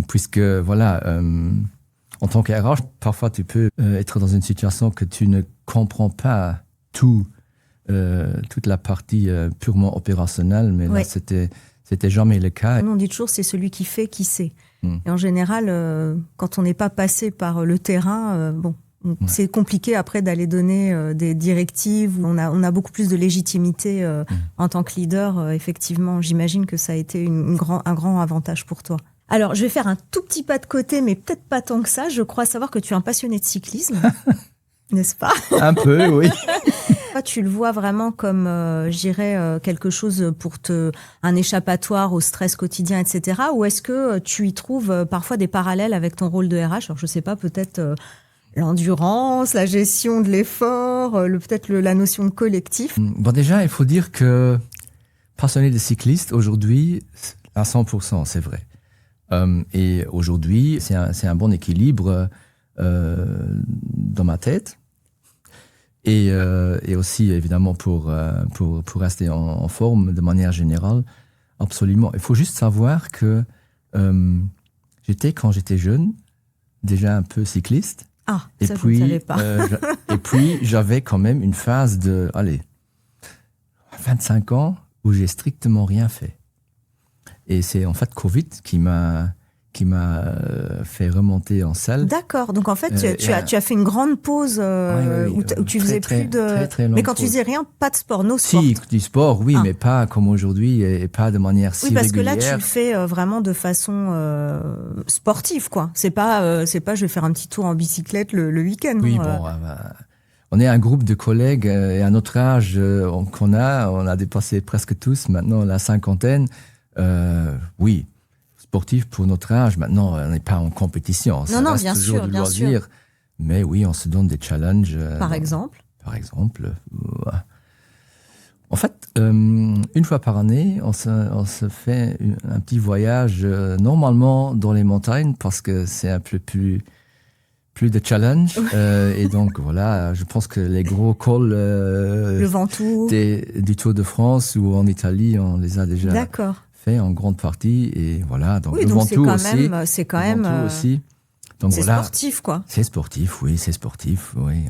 Puisque, voilà, en tant qu'RH, parfois tu peux être dans une situation que tu ne comprends pas toute la partie purement opérationnelle, mais là, c'était jamais le cas. On dit toujours, c'est celui qui fait, qui sait. Et en général, quand on n'est pas passé par le terrain, c'est compliqué après d'aller donner des directives. On a beaucoup plus de légitimité en tant que leader. Effectivement, j'imagine que ça a été un grand avantage pour toi. Alors, je vais faire un tout petit pas de côté, mais peut-être pas tant que ça. Je crois savoir que tu es un passionné de cyclisme, n'est-ce pas ? Un peu, oui. Tu le vois vraiment comme, quelque chose un échappatoire au stress quotidien, etc. Ou est-ce que tu y trouves parfois des parallèles avec ton rôle de RH ? Alors, je sais pas, peut-être l'endurance, la gestion de l'effort, peut-être la notion de collectif. Bon, déjà, il faut dire que passionné de cycliste, aujourd'hui, à 100%, c'est vrai. Et aujourd'hui, c'est un bon équilibre dans ma tête. Et aussi, évidemment, pour rester en forme de manière générale, absolument. Il faut juste savoir que quand j'étais jeune, déjà un peu cycliste. Ah, ça, je ne savais pas. Et puis, j'avais quand même une phase de, 25 ans où j'ai strictement rien fait. Et c'est en fait Covid qui m'a fait remonter en selle. D'accord. Donc en fait, tu as fait une grande pause où tu faisais plus de. Très mais quand tu faisais rien, pas de sport, no sport. Si, du sport, oui, mais pas comme aujourd'hui et pas de manière si régulière. Oui, parce que là, tu le fais vraiment de façon sportive, quoi. C'est pas, je vais faire un petit tour en bicyclette le week-end. Oui, on est un groupe de collègues et à notre âge on a dépassé presque tous maintenant la cinquantaine. Oui. Sportif pour notre âge. Maintenant, on n'est pas en compétition. Ça reste bien toujours sûr, du bien loisir. sûr. Mais oui, on se donne des challenges. Par exemple. En fait, une fois par année, on se fait un petit voyage, normalement dans les montagnes, parce que c'est un peu plus de challenge. Et donc, voilà, je pense que les gros cols le Ventoux du Tour de France ou en Italie, on les a déjà fait en grande partie. Et voilà, donc oui, le Ventoux aussi. C'est quand même aussi. Donc, c'est sportif, quoi. C'est sportif, oui, c'est sportif, oui.